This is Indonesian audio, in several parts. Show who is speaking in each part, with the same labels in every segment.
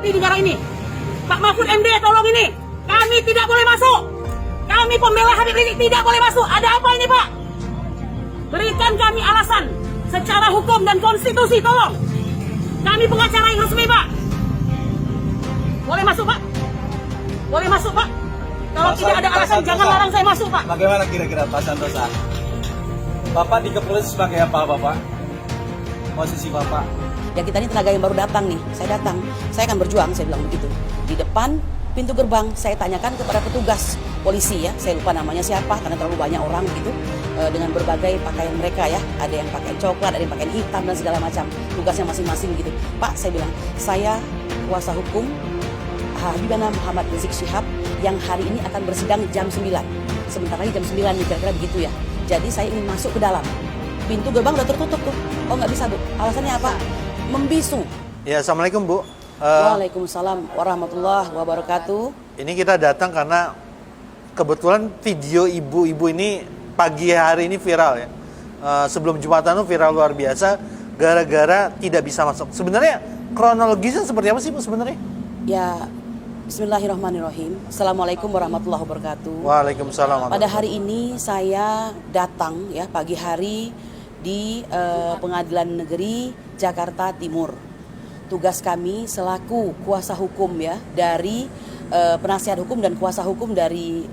Speaker 1: di negara ini. Pak Mahfud MD, tolong ini. Kami tidak boleh masuk. Kami pembela Habib Rizik tidak boleh masuk. Ada apa ini, Pak? Berikan kami alasan secara hukum dan konstitusi, tolong. Kami pengacara yang resmi, Pak. Boleh masuk, Pak? Boleh masuk, Pak? Kalau tidak ada alasan, jangan larang saya masuk, Pak.
Speaker 2: Bagaimana kira-kira Pak Santosa? Bapak di kepolisian sebagai apa, Bapak? Posisi Bapak?
Speaker 3: Ya kita ini tenaga yang baru datang nih, saya datang, saya akan berjuang, saya bilang begitu. Di depan pintu gerbang, saya tanyakan kepada petugas polisi ya, saya lupa namanya siapa, karena terlalu banyak orang gitu, dengan berbagai pakaian mereka ya, ada yang pakai coklat, ada yang pakai hitam dan segala macam, tugasnya masing-masing gitu. Pak, saya bilang, saya kuasa hukum Habibana Muhammad Rizik Syihab yang hari ini akan bersidang jam 9. Sebentar lagi jam 9 nih, kira-kira begitu ya. Jadi saya ingin masuk ke dalam. Pintu gerbang udah tertutup tuh. Oh nggak bisa, Bu. Alasannya apa? Membisu.
Speaker 4: Ya, Assalamualaikum, Bu.
Speaker 3: Waalaikumsalam warahmatullahi wabarakatuh.
Speaker 4: Ini kita datang karena kebetulan video ibu-ibu ini pagi hari ini viral ya. Sebelum Jumatan itu viral luar biasa gara-gara tidak bisa masuk. Sebenarnya kronologisnya seperti apa sih, Bu, sebenarnya?
Speaker 3: Ya, bismillahirrahmanirrahim. Assalamualaikum warahmatullahi wabarakatuh.
Speaker 4: Waalaikumsalam.
Speaker 3: Pada hari ini saya datang ya pagi hari di Pengadilan Negeri Jakarta Timur. Tugas kami selaku kuasa hukum ya dari penasihat hukum dan kuasa hukum dari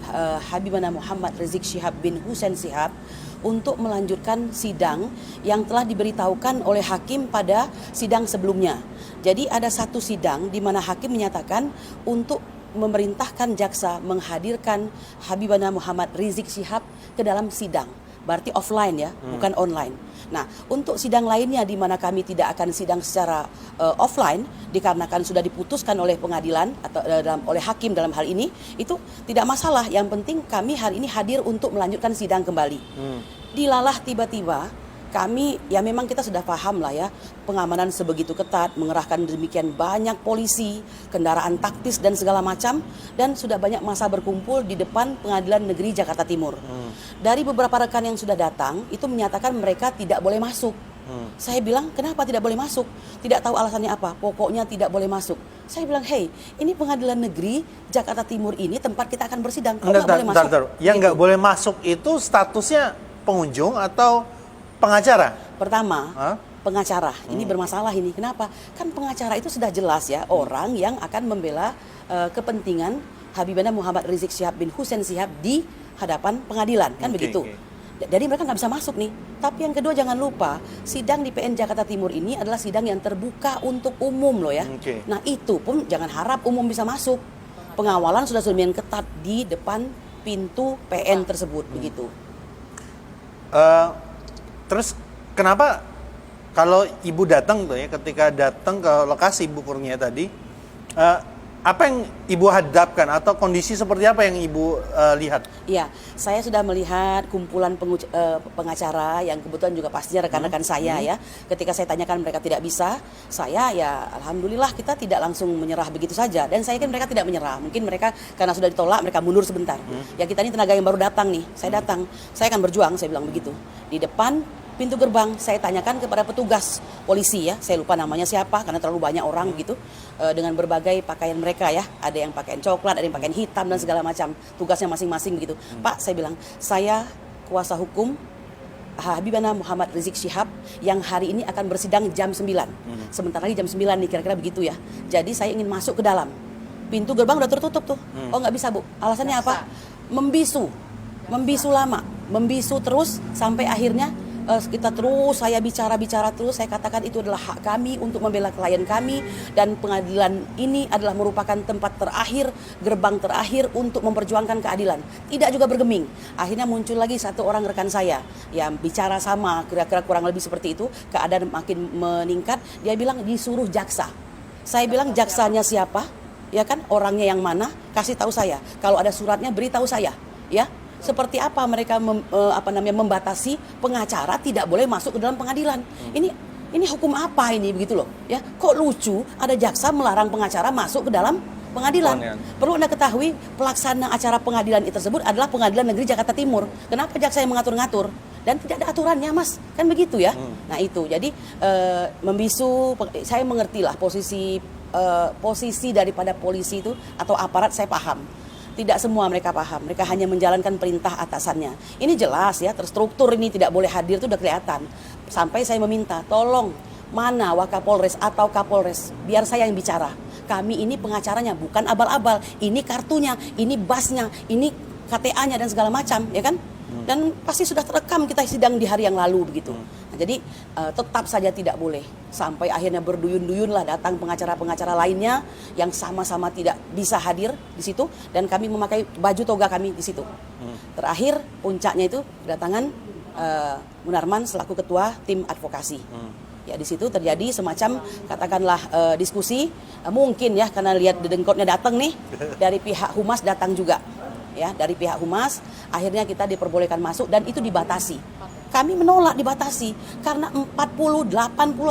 Speaker 3: Habibana Muhammad Rizik Syihab bin Hussein Syihab untuk melanjutkan sidang yang telah diberitahukan oleh hakim pada sidang sebelumnya. Jadi ada satu sidang di mana hakim menyatakan untuk memerintahkan jaksa menghadirkan Habibana Muhammad Rizik Syihab ke dalam sidang. Berarti offline ya, bukan online. Nah, untuk sidang lainnya di mana kami tidak akan sidang secara offline dikarenakan sudah diputuskan oleh pengadilan atau oleh hakim dalam hal ini, itu tidak masalah. Yang penting kami hari ini hadir untuk melanjutkan sidang kembali. Dilalah tiba-tiba kami, ya memang kita sudah paham lah ya, pengamanan sebegitu ketat, mengerahkan demikian banyak polisi, kendaraan taktis dan segala macam, dan sudah banyak massa berkumpul di depan Pengadilan Negeri Jakarta Timur. Dari beberapa rekan yang sudah datang, itu menyatakan mereka tidak boleh masuk. Saya bilang, kenapa tidak boleh masuk? Tidak tahu alasannya apa, pokoknya tidak boleh masuk. Saya bilang, hey, ini Pengadilan Negeri Jakarta Timur ini tempat kita akan bersidang, kok nggak boleh masuk?
Speaker 4: Yang nggak boleh masuk itu statusnya pengunjung atau pengacara?
Speaker 3: Pertama, pengacara. Ini bermasalah ini. Kenapa? Kan pengacara itu sudah jelas ya, orang yang akan membela kepentingan Habibana Muhammad Rizik Syihab bin Hussein Syihab di hadapan pengadilan. Kan begitu. Jadi mereka nggak bisa masuk nih. Tapi yang kedua jangan lupa, sidang di PN Jakarta Timur ini adalah sidang yang terbuka untuk umum loh ya. Nah itu pun jangan harap umum bisa masuk. Pengawalan sudah sedemikian ketat di depan pintu PN tersebut. Begitu.
Speaker 4: Terus kenapa kalau ibu datang tuh ya, ketika datang ke lokasi ibu Kurnia tadi, apa yang ibu hadapkan atau kondisi seperti apa yang ibu lihat?
Speaker 3: Iya, saya sudah melihat kumpulan pengacara yang kebetulan juga pastinya rekan-rekan saya ya. Ketika saya tanyakan mereka tidak bisa, saya ya alhamdulillah kita tidak langsung menyerah begitu saja. Dan saya yakin mereka tidak menyerah. Mungkin mereka karena sudah ditolak mereka mundur sebentar. Ya kita ini tenaga yang baru datang nih. Saya datang, saya akan berjuang, saya bilang begitu. Di depan pintu gerbang, saya tanyakan kepada petugas polisi ya, saya lupa namanya siapa karena terlalu banyak orang gitu, dengan berbagai pakaian mereka ya, ada yang pakaian coklat, ada yang pakaian hitam dan segala macam, tugasnya masing-masing begitu. Pak, saya bilang, saya kuasa hukum Habibana Muhammad Rizik Syihab yang hari ini akan bersidang jam 9. Sebentar lagi jam 9 nih, kira-kira begitu ya. Jadi saya ingin masuk ke dalam. Pintu gerbang udah tertutup tuh. Oh nggak bisa, Bu. Alasannya apa? Membisu lama, membisu terus sampai akhirnya kita terus, saya bicara terus, saya katakan itu adalah hak kami untuk membela klien kami dan pengadilan ini adalah merupakan tempat terakhir, gerbang terakhir untuk memperjuangkan keadilan. Tidak juga bergeming. Akhirnya muncul lagi satu orang rekan saya yang bicara sama, kira-kira kurang lebih seperti itu, keadaan makin meningkat, dia bilang disuruh jaksa. Saya bilang jaksanya siapa? Ya kan, orangnya yang mana? Kasih tahu saya. Kalau ada suratnya beritahu saya, ya. Seperti apa mereka membatasi pengacara tidak boleh masuk ke dalam pengadilan. Ini hukum apa ini begitu loh ya? Kok lucu ada jaksa melarang pengacara masuk ke dalam pengadilan. Perlu Anda ketahui pelaksana acara pengadilan itu tersebut adalah Pengadilan Negeri Jakarta Timur. Kenapa jaksa yang mengatur-ngatur? Dan tidak ada aturannya, Mas. Kan begitu ya. Nah itu jadi membisu, saya mengertilah posisi posisi daripada polisi itu atau aparat saya paham. Tidak semua mereka paham, mereka hanya menjalankan perintah atasannya. Ini jelas ya, terstruktur ini tidak boleh hadir itu udah kelihatan. Sampai saya meminta, tolong mana Wakapolres atau Kapolres, biar saya yang bicara. Kami ini pengacaranya, bukan abal-abal. Ini kartunya, ini basnya, ini KTA-nya dan segala macam, ya kan? Dan pasti sudah terekam kita sidang di hari yang lalu begitu. Nah, jadi tetap saja tidak boleh sampai akhirnya berduyun-duyun lah datang pengacara-pengacara lainnya yang sama-sama tidak bisa hadir di situ dan kami memakai baju toga kami di situ. Terakhir puncaknya itu kedatangan Munarman selaku ketua tim advokasi. Ya di situ terjadi semacam katakanlah diskusi mungkin ya karena lihat dedengkotnya datang nih dari pihak humas datang juga. Ya, dari pihak humas akhirnya kita diperbolehkan masuk dan itu dibatasi. Kami menolak dibatasi karena 40, 80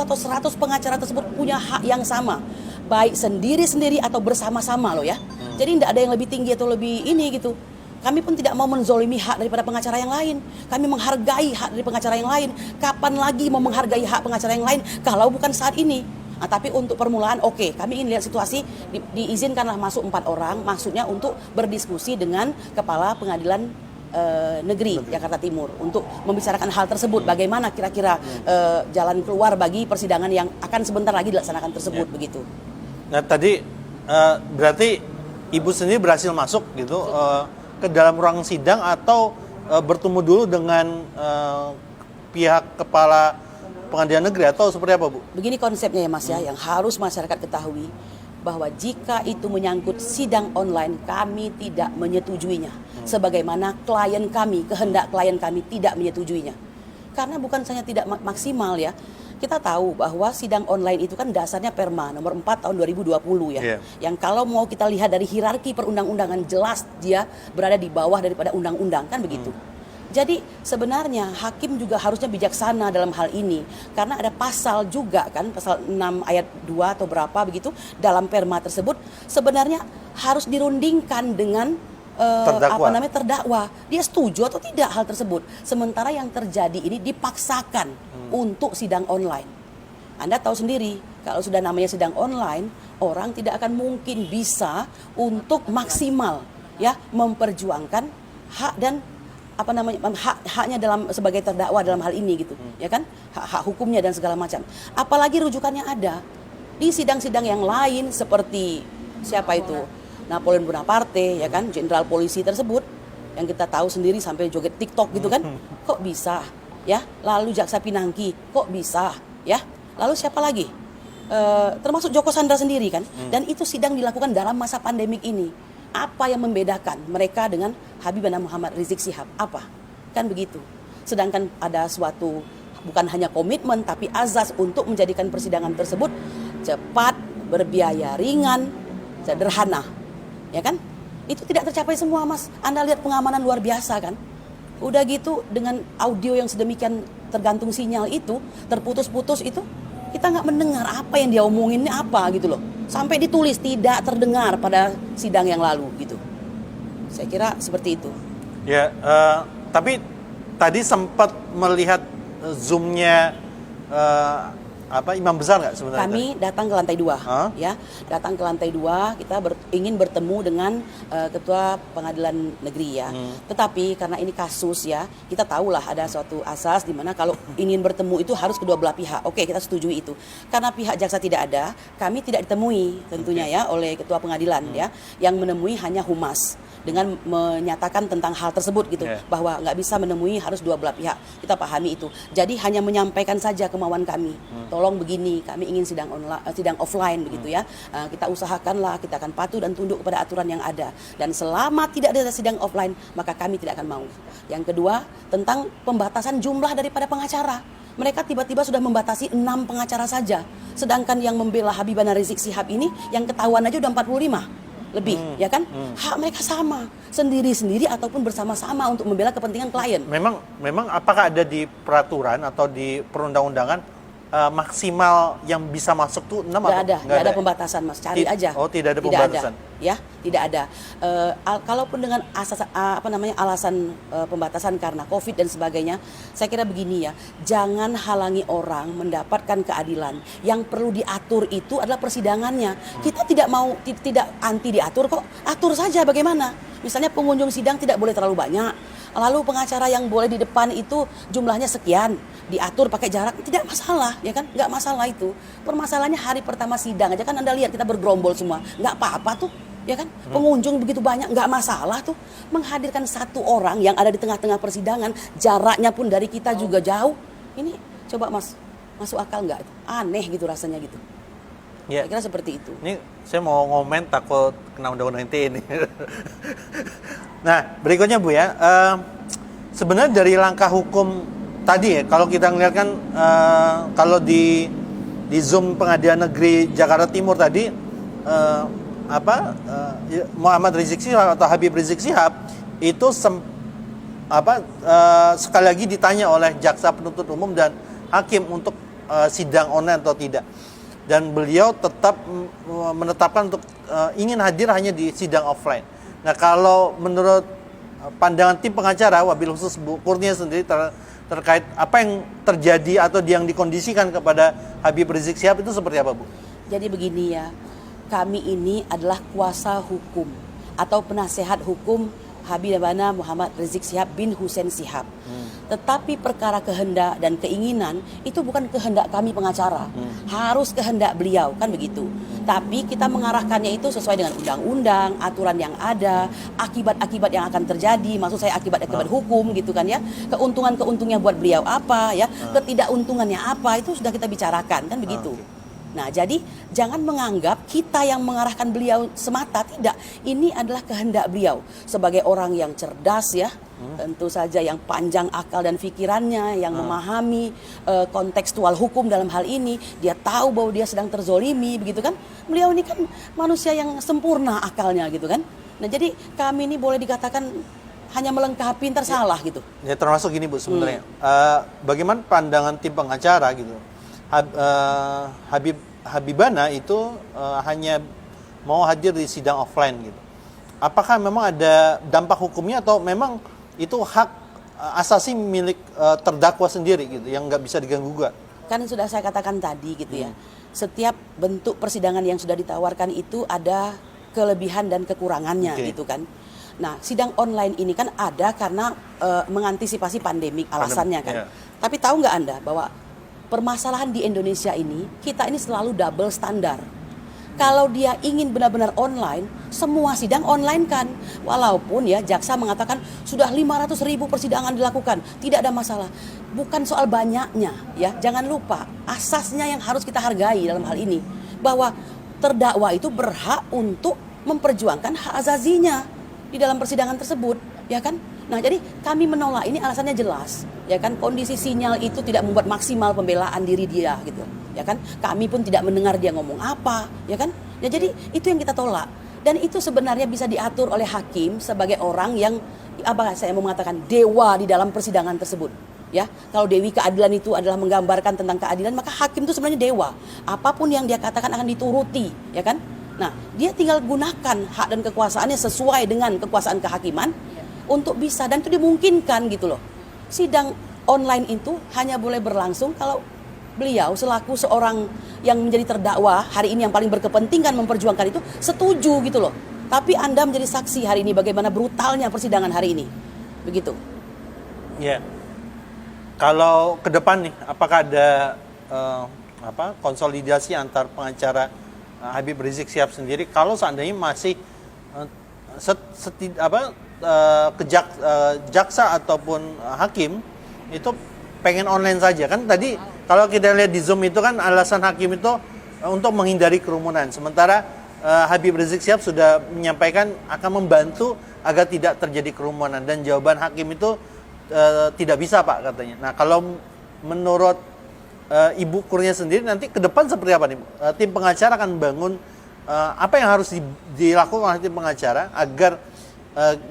Speaker 3: atau 100 pengacara tersebut punya hak yang sama. Baik sendiri-sendiri atau bersama-sama loh ya. Jadi tidak ada yang lebih tinggi atau lebih ini gitu. Kami pun tidak mau menzolimi hak daripada pengacara yang lain. Kami menghargai hak dari pengacara yang lain. Kapan lagi mau menghargai hak pengacara yang lain kalau bukan saat ini? Nah, tapi untuk permulaan oke, kami ingin lihat situasi diizinkanlah masuk 4 orang, maksudnya untuk berdiskusi dengan Kepala Pengadilan Negeri Jakarta Timur untuk membicarakan hal tersebut, bagaimana kira-kira jalan keluar bagi persidangan yang akan sebentar lagi dilaksanakan tersebut begitu.
Speaker 4: Nah tadi berarti Ibu sendiri berhasil masuk gitu ke dalam ruang sidang atau bertemu dulu dengan pihak Kepala Pengadilan Negeri atau seperti apa Bu?
Speaker 3: Begini konsepnya ya Mas ya, yang harus masyarakat ketahui bahwa jika itu menyangkut sidang online kami tidak menyetujuinya. Sebagaimana klien kami, kehendak klien kami tidak menyetujuinya. Karena bukan saja tidak maksimal ya. Kita tahu bahwa sidang online itu kan dasarnya Perma nomor 4 tahun 2020 ya. Yang kalau mau kita lihat dari hierarki perundang-undangan jelas dia berada di bawah daripada undang-undang kan begitu. Jadi sebenarnya hakim juga harusnya bijaksana dalam hal ini karena ada pasal juga kan pasal 6 ayat 2 atau berapa begitu dalam perma tersebut sebenarnya harus dirundingkan dengan terdakwa. Dia setuju atau tidak hal tersebut. Sementara yang terjadi ini dipaksakan untuk sidang online. Anda tahu sendiri kalau sudah namanya sidang online orang tidak akan mungkin bisa untuk maksimal ya memperjuangkan hak dan haknya dalam sebagai terdakwa dalam hal ini gitu ya kan hak hukumnya dan segala macam apalagi rujukannya ada di sidang-sidang yang lain seperti siapa itu Napoleon Bonaparte ya kan jenderal polisi tersebut yang kita tahu sendiri sampai joget TikTok gitu kan kok bisa ya lalu Jaksa Pinangki kok bisa ya lalu siapa lagi termasuk Joko Chandra sendiri kan dan itu sidang dilakukan dalam masa pandemik ini. Apa yang membedakan mereka dengan Habibana Muhammad Rizik Syihab? Apa? Kan begitu. Sedangkan ada suatu bukan hanya komitmen tapi azas untuk menjadikan persidangan tersebut cepat, berbiaya ringan, sederhana. Ya kan? Itu tidak tercapai semua, Mas. Anda lihat pengamanan luar biasa kan? Udah gitu dengan audio yang sedemikian tergantung sinyal itu, terputus-putus itu kita nggak mendengar apa yang dia omongin ini apa gitu loh. Sampai ditulis tidak terdengar pada sidang yang lalu gitu. Saya kira seperti itu.
Speaker 4: Ya, tapi tadi sempat melihat zoomnya imam besar nggak sebenarnya?
Speaker 3: Kami datang ke lantai 2, ya, datang ke lantai 2 kita ingin bertemu dengan ketua pengadilan negeri ya. Tetapi karena ini kasus ya, kita tahulah ada suatu asas di mana kalau ingin bertemu itu harus kedua belah pihak. Oke, kita setujui itu. Karena pihak jaksa tidak ada, kami tidak ditemui tentunya ya oleh ketua pengadilan ya, yang menemui hanya humas dengan menyatakan tentang hal tersebut gitu bahwa nggak bisa menemui harus dua belah pihak. Kita pahami itu. Jadi hanya menyampaikan saja kemauan kami. Tolong begini, kami ingin sidang online, sidang offline begitu ya. Kita usahakanlah, kita akan patuh dan tunduk kepada aturan yang ada. Dan selama tidak ada sidang offline, maka kami tidak akan mau. Yang kedua, tentang pembatasan jumlah daripada pengacara. Mereka tiba-tiba sudah membatasi 6 pengacara saja. Sedangkan yang membela Habibana Rizik Syihab ini, yang ketahuan aja udah 45 lebih, ya kan? Hak mereka sama, sendiri-sendiri ataupun bersama-sama untuk membela kepentingan klien.
Speaker 4: Memang apakah ada di peraturan atau di perundang-undangan maksimal yang bisa masuk tuh 6
Speaker 3: Nggak ada pembatasan, Mas. Cari aja.
Speaker 4: Oh, tidak ada pembatasan.
Speaker 3: Ya, tidak ada. Kalaupun dengan alasan pembatasan karena COVID dan sebagainya, saya kira begini ya, jangan halangi orang mendapatkan keadilan. Yang perlu diatur itu adalah persidangannya. Kita tidak anti diatur kok, atur saja bagaimana. Misalnya pengunjung sidang tidak boleh terlalu banyak. Lalu pengacara yang boleh di depan itu jumlahnya sekian, diatur pakai jarak, tidak masalah, ya kan? Nggak masalah itu. Permasalahannya hari pertama sidang aja kan Anda lihat kita bergerombol semua, nggak apa-apa tuh, ya kan? Pengunjung begitu banyak, nggak masalah tuh. Menghadirkan satu orang yang ada di tengah-tengah persidangan, jaraknya pun dari kita juga jauh. Ini coba Mas, masuk akal nggak? Aneh gitu rasanya gitu.
Speaker 4: Ya.
Speaker 3: Saya kira seperti itu.
Speaker 4: Ini saya mau ngomen takut kena undang-undang ITE ini. Nah, berikutnya Bu ya, sebenarnya dari langkah hukum tadi ya, kalau kita ngeliat kan, kalau di Zoom Pengadilan Negeri Jakarta Timur tadi, Muhammad Rizik Syihab atau Habib Rizik Syihab itu sekali lagi ditanya oleh jaksa penuntut umum dan hakim untuk sidang online atau tidak. Dan beliau tetap menetapkan untuk ingin hadir hanya di sidang offline. Nah, kalau menurut pandangan tim pengacara, wabil khusus Bu Kurnia sendiri terkait apa yang terjadi atau yang dikondisikan kepada Habib Rizik Syihab itu seperti apa, Bu?
Speaker 3: Jadi begini ya, kami ini adalah kuasa hukum atau penasehat hukum Habibana Muhammad Rizik Syihab bin Hussein Syihab. Tetapi perkara kehendak dan keinginan itu bukan kehendak kami pengacara, harus kehendak beliau, kan begitu. Tapi kita mengarahkannya itu sesuai dengan undang-undang, aturan yang ada, akibat-akibat yang akan terjadi, maksud saya akibat-akibat hukum gitu kan ya. Keuntungan-keuntungannya buat beliau apa ya, ketidakuntungannya apa, itu sudah kita bicarakan, kan begitu. Nah, jadi jangan menganggap kita yang mengarahkan beliau semata, tidak. Ini adalah kehendak beliau sebagai orang yang cerdas ya, tentu saja yang panjang akal dan pikirannya, yang memahami kontekstual hukum dalam hal ini. Dia tahu bahwa dia sedang terzolimi, begitu kan? Beliau ini kan manusia yang sempurna akalnya, gitu kan? Nah, jadi kami ini boleh dikatakan hanya melengkapi, ntar salah gitu.
Speaker 4: Ya, termasuk gini Bu sebenarnya. Bagaimana pandangan tim pengacara gitu? Habibana itu hanya mau hadir di sidang offline gitu. Apakah memang ada dampak hukumnya atau memang itu hak asasi milik terdakwa sendiri gitu yang nggak bisa diganggu-gugat?
Speaker 3: Kan sudah saya katakan tadi gitu ya. Setiap bentuk persidangan yang sudah ditawarkan itu ada kelebihan dan kekurangannya gitu kan. Nah, sidang online ini kan ada karena mengantisipasi pandemik alasannya kan. Tapi tahu nggak Anda bahwa permasalahan di Indonesia ini, kita ini selalu double standar. Kalau dia ingin benar-benar online, semua sidang online kan. Walaupun ya jaksa mengatakan sudah 500.000 persidangan dilakukan, tidak ada masalah. Bukan soal banyaknya ya, jangan lupa asasnya yang harus kita hargai dalam hal ini, bahwa terdakwa itu berhak untuk memperjuangkan hak azazinya di dalam persidangan tersebut, ya kan? Nah, jadi kami menolak ini alasannya jelas, ya kan? Kondisi sinyal itu tidak membuat maksimal pembelaan diri dia gitu, ya kan? Kami pun tidak mendengar dia ngomong apa, ya kan? Ya, jadi itu yang kita tolak. Dan itu sebenarnya bisa diatur oleh hakim sebagai orang yang saya mau mengatakan dewa di dalam persidangan tersebut. Ya, kalau Dewi Keadilan itu adalah menggambarkan tentang keadilan, maka hakim itu sebenarnya dewa. Apapun yang dia katakan akan dituruti, ya kan? Nah, dia tinggal gunakan hak dan kekuasaannya sesuai dengan kekuasaan kehakiman untuk bisa, dan itu dimungkinkan gitu loh. Sidang online itu hanya boleh berlangsung kalau beliau selaku seorang yang menjadi terdakwa hari ini yang paling berkepentingan memperjuangkan itu setuju gitu loh. Tapi Anda menjadi saksi hari ini bagaimana brutalnya persidangan hari ini. Begitu.
Speaker 4: Ya. Kalau ke depan nih, apakah ada konsolidasi antar pengacara Habib Rizik Syihab sendiri kalau seandainya masih jaksa ataupun hakim itu pengen online saja kan? Tadi kalau kita lihat di Zoom itu kan alasan hakim itu untuk menghindari kerumunan, sementara Habib Rizik Syihab sudah menyampaikan akan membantu agar tidak terjadi kerumunan, dan jawaban hakim itu tidak bisa Pak katanya. Nah, kalau menurut Ibu Kurnia sendiri nanti ke depan seperti apa nih? Tim pengacara akan bangun apa yang harus dilakukan oleh tim pengacara agar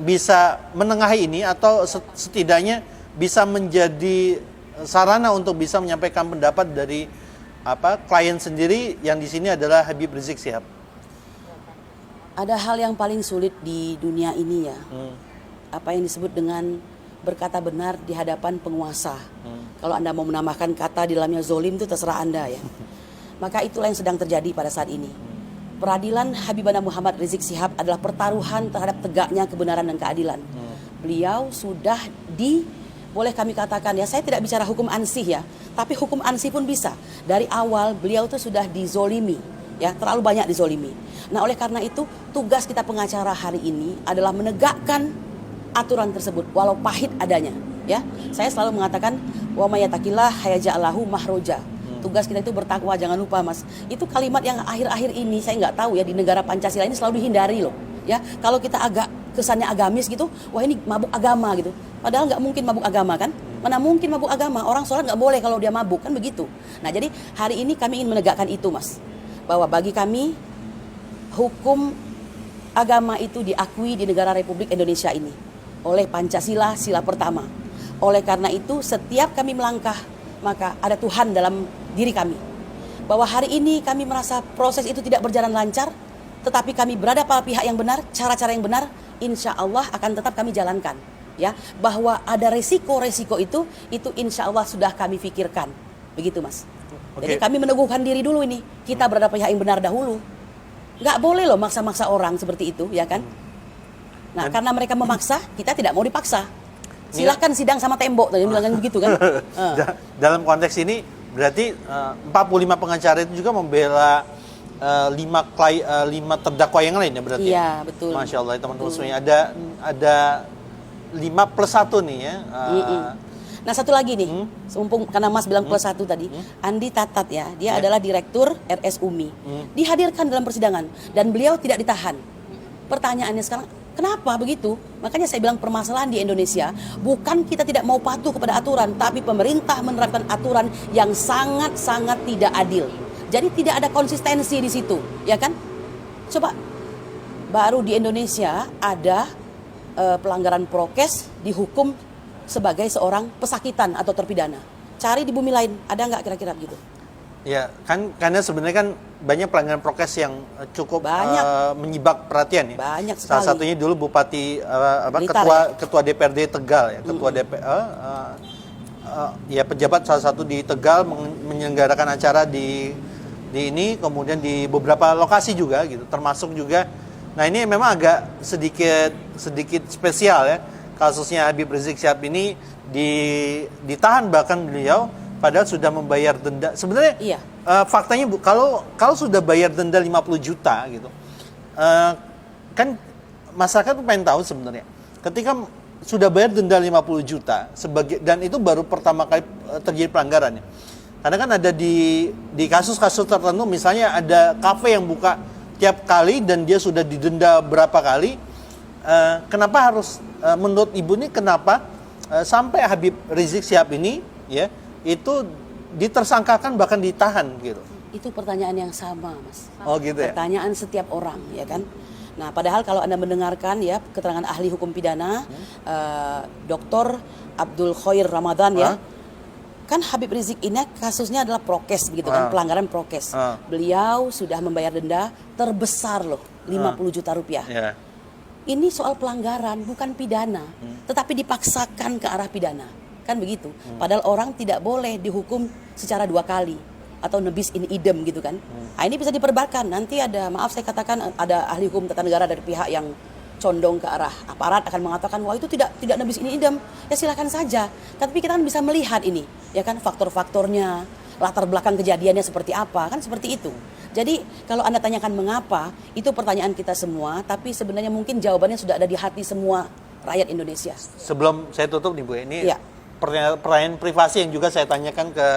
Speaker 4: bisa menengahi ini atau setidaknya bisa menjadi sarana untuk bisa menyampaikan pendapat dari klien sendiri yang di sini adalah Habib Rizik Syihab?
Speaker 3: Ada hal yang paling sulit di dunia ini ya. Apa yang disebut dengan berkata benar di hadapan penguasa. Kalau Anda mau menambahkan kata di dalamnya zolim itu terserah Anda ya. Maka itulah yang sedang terjadi pada saat ini. Peradilan Habibana Muhammad Rizik Syihab adalah pertaruhan terhadap tegaknya kebenaran dan keadilan. Beliau sudah boleh kami katakan ya, saya tidak bicara hukum ansih ya, tapi hukum ansih pun bisa. Dari awal beliau itu sudah dizolimi, ya terlalu banyak dizolimi. Nah oleh karena itu tugas kita pengacara hari ini adalah menegakkan aturan tersebut, walau pahit adanya. Ya, saya selalu mengatakan wa may yattaqillah yaj'alhu mahroja. Tugas kita itu bertakwa, jangan lupa mas. Itu kalimat yang akhir-akhir ini saya nggak tahu ya, di negara Pancasila ini selalu dihindari loh. Ya, kalau kita agak kesannya agamis gitu, wah ini mabuk agama gitu. Padahal nggak mungkin mabuk agama kan? Mana mungkin mabuk agama? Orang sholat nggak boleh kalau dia mabuk kan begitu. Nah jadi hari ini kami ingin menegakkan itu mas, bahwa bagi kami hukum agama itu diakui di negara Republik Indonesia ini oleh Pancasila sila pertama. Oleh karena itu setiap kami melangkah maka ada Tuhan dalam diri kami. Bahwa hari ini kami merasa proses itu tidak berjalan lancar, tetapi kami berada pada pihak yang benar, cara-cara yang benar, insya Allah akan tetap kami jalankan. Ya, bahwa ada resiko-resiko itu insya Allah sudah kami pikirkan. Begitu mas. Jadi kami meneguhkan diri dulu ini. Kita berada pihak yang benar dahulu. Nggak boleh loh maksa-maksa orang seperti itu, ya kan? Nah, karena mereka memaksa, kita tidak mau dipaksa. Silahkan sidang sama tembok, tadi bilang begitu kan?
Speaker 4: Dalam konteks ini berarti 45 pengacara itu juga membela 5 terdakwa yang lain ya berarti?
Speaker 3: Iya, betul.
Speaker 4: Masya Allah teman-teman semuanya. Ada 5+1 nih ya.
Speaker 3: Nah satu lagi nih, mumpung karena Mas bilang +1 tadi, Andi Tatat ya, dia adalah Direktur RS UMI. Dihadirkan dalam persidangan dan beliau tidak ditahan. Pertanyaannya sekarang, kenapa begitu? Makanya saya bilang permasalahan di Indonesia bukan kita tidak mau patuh kepada aturan, tapi pemerintah menerapkan aturan yang sangat-sangat tidak adil. Jadi tidak ada konsistensi di situ, ya kan? Coba, baru di Indonesia ada pelanggaran prokes dihukum sebagai seorang pesakitan atau terpidana. Cari di bumi lain, ada nggak kira-kira begitu?
Speaker 4: Ya, kan karena sebenarnya kan banyak pelanggaran prokes yang cukup menyibak perhatian ya.
Speaker 3: Banyak sekali.
Speaker 4: Salah satunya dulu Bupati
Speaker 3: Blitar,
Speaker 4: ketua DPRD Tegal ya, ketua ya pejabat salah satu di Tegal menyelenggarakan acara di ini, kemudian di beberapa lokasi juga gitu, termasuk juga. Nah, ini memang agak sedikit spesial ya. Kasusnya Habib Rizik Syihab ini ditahan bahkan beliau padahal sudah membayar denda. Sebenarnya
Speaker 3: iya.
Speaker 4: Faktanya kalau sudah bayar denda 50 juta gitu, kan masyarakat pengen tahu sebenarnya. Ketika sudah bayar denda 50 juta dan itu baru pertama kali terjadi pelanggarannya. Karena kan ada di kasus-kasus tertentu, misalnya ada kafe yang buka tiap kali dan dia sudah didenda berapa kali. Kenapa harus menurut ibu ini kenapa sampai Habib Rizik Syihab ini ya itu ditersangkakan bahkan ditahan gitu?
Speaker 3: Itu pertanyaan yang sama, Mas.
Speaker 4: Oh gitu ya.
Speaker 3: Pertanyaan setiap orang, ya kan? Nah, padahal kalau Anda mendengarkan ya keterangan ahli hukum pidana, Dr. Abdul Khoir Ramadan ya, kan Habib Rizik ini kasusnya adalah prokes begitu kan, pelanggaran prokes. Beliau sudah membayar denda terbesar loh, 50 juta rupiah.
Speaker 4: Yeah.
Speaker 3: Ini soal pelanggaran bukan pidana, tetapi dipaksakan ke arah pidana. Kan begitu. Padahal orang tidak boleh dihukum secara 2 kali atau nebis in idem gitu kan. Nah, ini bisa diperdebatkan. Nanti ada, maaf saya katakan, ada ahli hukum tata negara dari pihak yang condong ke arah aparat akan mengatakan wah itu tidak nebis in idem. Ya silakan saja. Tapi kita kan bisa melihat ini, ya kan, faktor-faktornya, latar belakang kejadiannya seperti apa, kan seperti itu. Jadi kalau Anda tanyakan mengapa, itu pertanyaan kita semua, tapi sebenarnya mungkin jawabannya sudah ada di hati semua rakyat Indonesia.
Speaker 4: Sebelum saya tutup nih Bu, ini
Speaker 3: ya.
Speaker 4: pertanyaan privasi yang juga saya tanyakan ke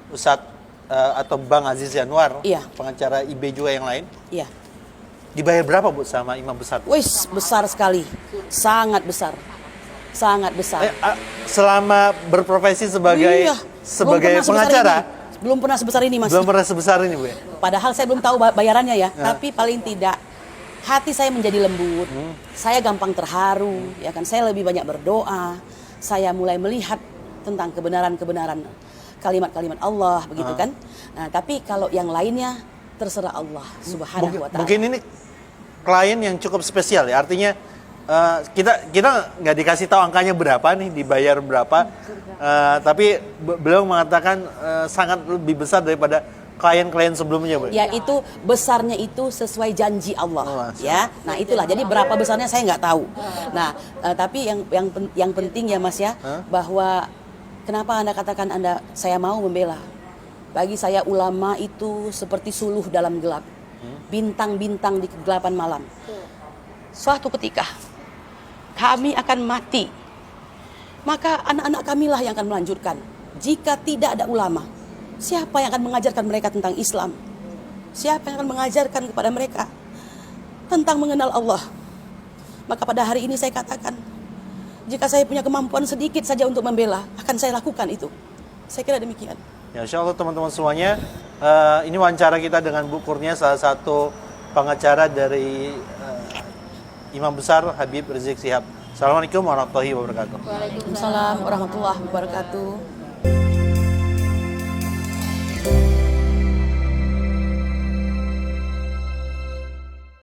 Speaker 4: Ustadz atau Bang Aziz Yanuar,
Speaker 3: ya.
Speaker 4: Pengacara IB juga yang lain.
Speaker 3: Iya.
Speaker 4: Dibayar berapa Bu sama Imam besar?
Speaker 3: Wis, besar sekali, sangat besar, sangat besar.
Speaker 4: Selama berprofesi sebagai pengacara?
Speaker 3: Belum pernah sebesar ini, Mas.
Speaker 4: Belum pernah sebesar ini, Bu.
Speaker 3: Padahal saya belum tahu bayarannya ya, tapi paling tidak hati saya menjadi lembut. Saya gampang terharu, ya kan. Saya lebih banyak berdoa. Saya mulai melihat tentang kebenaran-kebenaran. kalimat-kalimat Allah begitu kan. Nah, tapi kalau yang lainnya terserah Allah Subhanahu wa taala.
Speaker 4: Mungkin ini klien yang cukup spesial ya. Artinya kita nggak dikasih tahu angkanya berapa nih, dibayar berapa. Tapi beliau mengatakan sangat lebih besar daripada klien-klien sebelumnya, Bu.
Speaker 3: Ya itu besarnya itu sesuai janji Allah, ya. Nah itulah. Jadi berapa besarnya saya nggak tahu. Nah tapi yang penting ya Mas ya, bahwa kenapa Anda katakan saya mau membela. Bagi saya ulama itu seperti suluh dalam gelap, bintang-bintang di kegelapan malam. Suatu ketika kami akan mati, maka anak-anak kamilah yang akan melanjutkan. Jika tidak ada ulama, siapa yang akan mengajarkan mereka tentang Islam? Siapa yang akan mengajarkan kepada mereka tentang mengenal Allah? Maka pada hari ini saya katakan, jika saya punya kemampuan sedikit saja untuk membela, akan saya lakukan itu. Saya kira demikian.
Speaker 4: Ya, insya Allah teman-teman semuanya, ini wawancara kita dengan Bu Kurnia, salah satu pengacara dari Imam Besar Habib Rizik Syihab. Assalamualaikum warahmatullahi wabarakatuh.
Speaker 3: Waalaikumsalam warahmatullahi wabarakatuh.